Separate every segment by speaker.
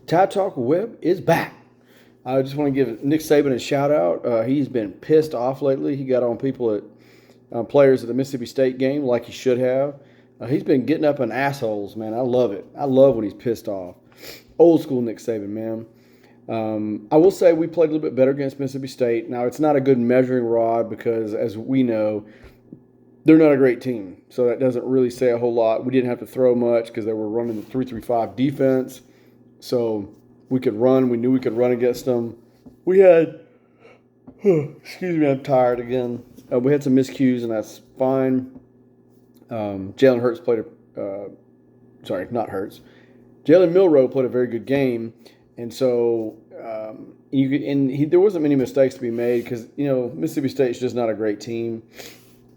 Speaker 1: Tide Talk Web is back. I just want to give Nick Saban a shout out. He's been pissed off lately. He got on people at players at the Mississippi State game like he should have. He's been getting up on assholes, man. I love it. I love when he's pissed off. Old school Nick Saban, man. I will say we played a little bit better against Mississippi State. Now, it's not a good measuring rod because, as we know, they're not a great team. So that doesn't really say a whole lot. We didn't have to throw much because they were running the 3-3-5 defense. So we could run. We knew we could run against them. We had, excuse me, I'm tired again. We had some miscues, and that's fine. Jalen Hurts played sorry, not Hurts. Jalen Milroe played a very good game, and so there wasn't many mistakes to be made because Mississippi State's just not a great team.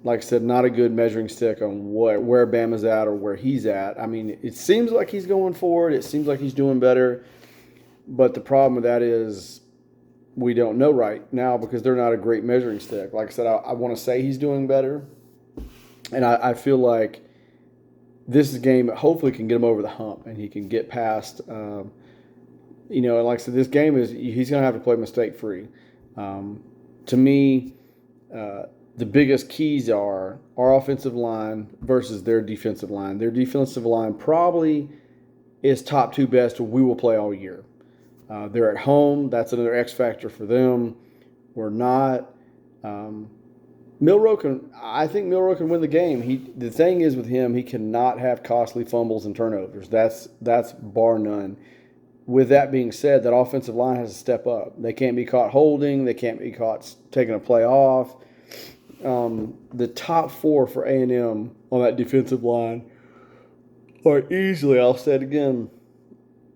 Speaker 1: Like I said, not a good measuring stick on where Bama's at or where he's at. I mean, it seems like he's going forward. It seems like he's doing better. But the problem with that is we don't know right now because they're not a great measuring stick. Like I said, I want to say he's doing better. And I feel like this game hopefully can get him over the hump and he can get past, and like I said, this game he's going to have to play mistake-free. To me, the biggest keys are our offensive line versus their defensive line. Their defensive line probably is top two best we will play all year. They're at home. That's another X factor for them. We're not. I think Milroe can win the game. The thing is with him, he cannot have costly fumbles and turnovers. That's bar none. With that being said, that offensive line has to step up. They can't be caught holding. They can't be caught taking a play off. The top four for A&M on that defensive line are easily, I'll say it again,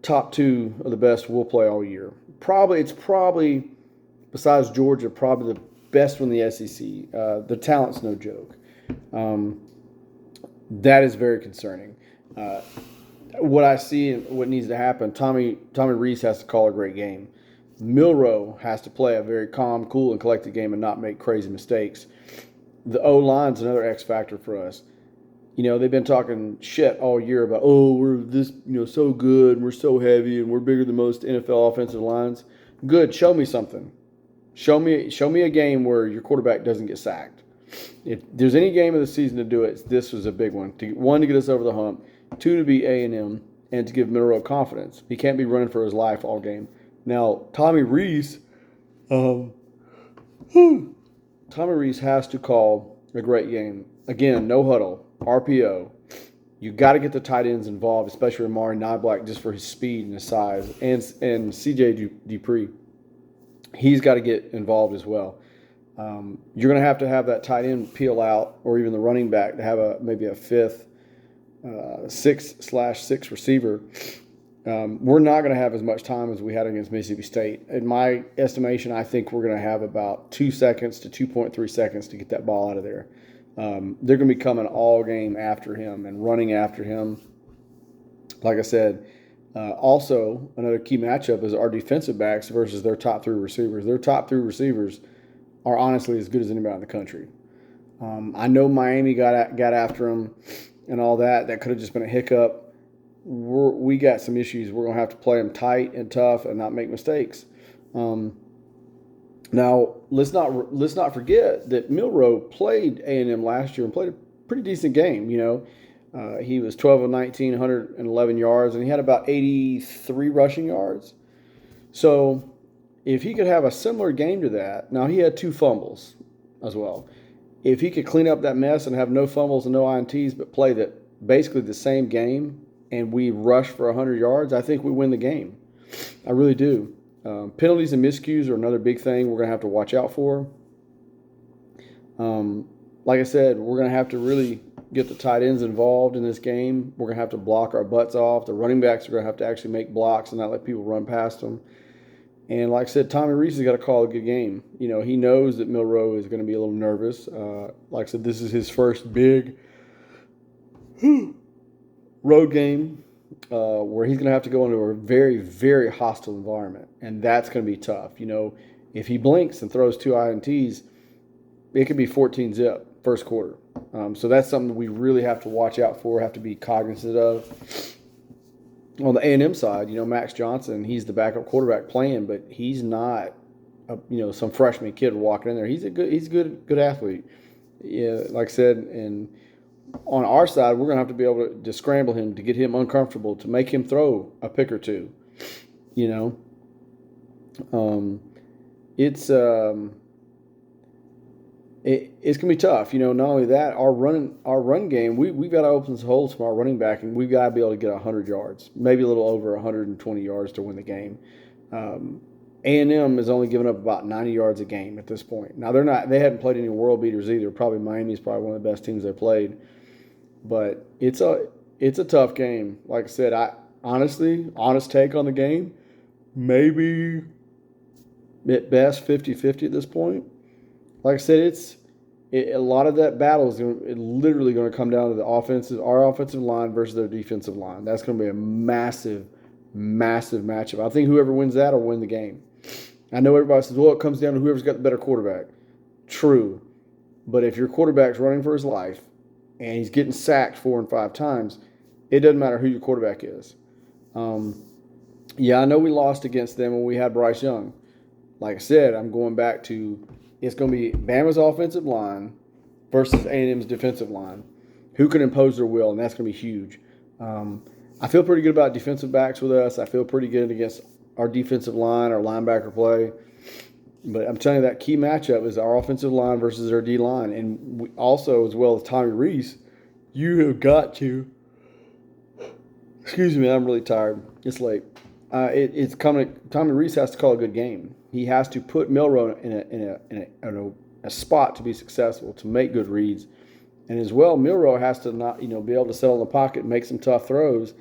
Speaker 1: top two of the best we'll play all year. It's probably, besides Georgia, probably the best one in the SEC. The talent's no joke. That is very concerning. What I see and what needs to happen, Tommy Rees has to call a great game. Milroe has to play a very calm, cool, and collected game and not make crazy mistakes. The O-line's another X factor for us. They've been talking shit all year about, we're this, so good, and we're so heavy, and we're bigger than most NFL offensive lines. Good. Show me something. Show me a game where your quarterback doesn't get sacked. If there's any game of the season to do it, this was a big one. One, to get us over the hump. Two, to beat A&M, and to give Milroe confidence. He can't be running for his life all game. Now, Tommy Rees has to call a great game. Again, no huddle, RPO. You got to get the tight ends involved, especially Amari Niblack, just for his speed and his size, and C.J. Dupree. He's got to get involved as well. You're going to have that tight end peel out, or even the running back to have maybe a fifth 6/6 receiver. We're not going to have as much time as we had against Mississippi State. In my estimation, I think we're going to have about 2 seconds to 2.3 seconds to get that ball out of there. They're going to be coming all game after him and running after him. Like I said, also another key matchup is our defensive backs versus their top three receivers. Their top three receivers are honestly as good as anybody in the country. I know Miami got after them and all that. That could have just been a hiccup. We got some issues. We're going to have to play them tight and tough and not make mistakes. Now, let's not forget that Milroe played A&M last year and played a pretty decent game. He was 12 of 19, 111 yards, and he had about 83 rushing yards. So if he could have a similar game to that, now he had 2 fumbles as well. If he could clean up that mess and have no fumbles and no INTs, but play basically the same game, and we rush for 100 yards, I think we win the game. I really do. Penalties and miscues are another big thing we're going to have to watch out for. Like I said, we're going to have to really get the tight ends involved in this game. We're going to have to block our butts off. The running backs are going to have to actually make blocks and not let people run past them. And like I said, Tommy Rees has got to call a good game. He knows that Milroe is going to be a little nervous. Like I said, this is his first big road game where he's going to have to go into a very, very hostile environment. And that's going to be tough. If he blinks and throws 2 INTs, it could be 14-zip first quarter. So that's something we really have to watch out for, have to be cognizant of. On the A&M side, Max Johnson, he's the backup quarterback playing, but he's not, some freshman kid walking in there. He's a good athlete. Yeah, like I said, and on our side, we're going to have to be able to scramble him to get him uncomfortable, to make him throw a pick or two. You know, it's it's gonna be tough. Not only that, our run game, we've got to open some holes from our running back, and we've got to be able to get 100 yards, maybe a little over 120 yards to win the game. A&M has only given up about 90 yards a game at this point. Now they haven't played any world beaters either. Probably Miami's probably one of the best teams they played, but it's a tough game. Like I said, honest take on the game, maybe at best 50-50 at this point. Like I said, a lot of that battle is literally going to come down to our offensive line versus their defensive line. That's going to be a massive, massive matchup. I think whoever wins that will win the game. I know everybody says, well, it comes down to whoever's got the better quarterback. True. But if your quarterback's running for his life and he's getting sacked 4 and 5 times, it doesn't matter who your quarterback is. I know we lost against them when we had Bryce Young. Like I said, I'm going back to it's going to be Bama's offensive line versus A&M's defensive line. Who can impose their will, and that's going to be huge. I feel pretty good about defensive backs with us. I feel pretty good against our defensive line, our linebacker play. But I'm telling you, that key matchup is our offensive line versus our D line. And we also, as well as Tommy Reese, you have got to. Excuse me, I'm really tired. It's late. It's coming. Tommy Reese has to call a good game. He has to put Milroe in a spot to be successful, to make good reads. And as well, Milroe has to not, be able to settle in the pocket and make some tough throws.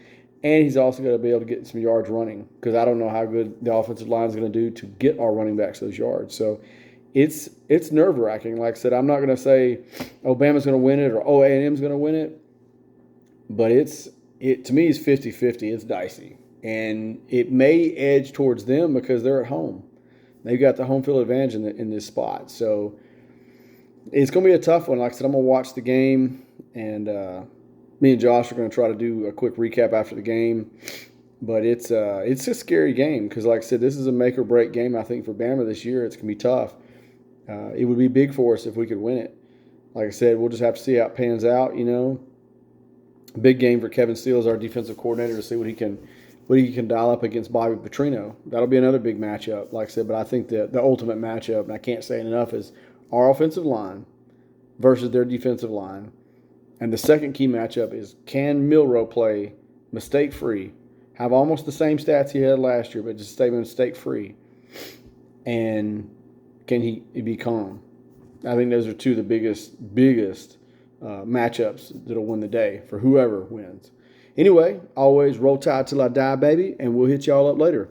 Speaker 1: And he's also got to be able to get some yards running, because I don't know how good the offensive line is going to do to get our running backs those yards. So it's nerve-wracking. Like I said, I'm not going to say, Bama's going to win it or A&M's going to win it. But to me, it's 50-50. It's dicey. And it may edge towards them because they're at home. They've got the home field advantage in this spot. So it's going to be a tough one. Like I said, I'm going to watch the game, and me and Josh are going to try to do a quick recap after the game. But it's a scary game because, like I said, this is a make-or-break game, I think, for Bama this year. It's going to be tough. It would be big for us if we could win it. Like I said, we'll just have to see how it pans out, Big game for Kevin Steele, our defensive coordinator, to see what he can dial up against Bobby Petrino. That'll be another big matchup, like I said. But I think the ultimate matchup, and I can't say it enough, is our offensive line versus their defensive line. And the second key matchup is, can Milroe play mistake-free, have almost the same stats he had last year, but just stay mistake-free, and can he be calm? I think those are two of the biggest matchups that'll win the day for whoever wins. Anyway, always roll tide till I die, baby, and we'll hit y'all up later.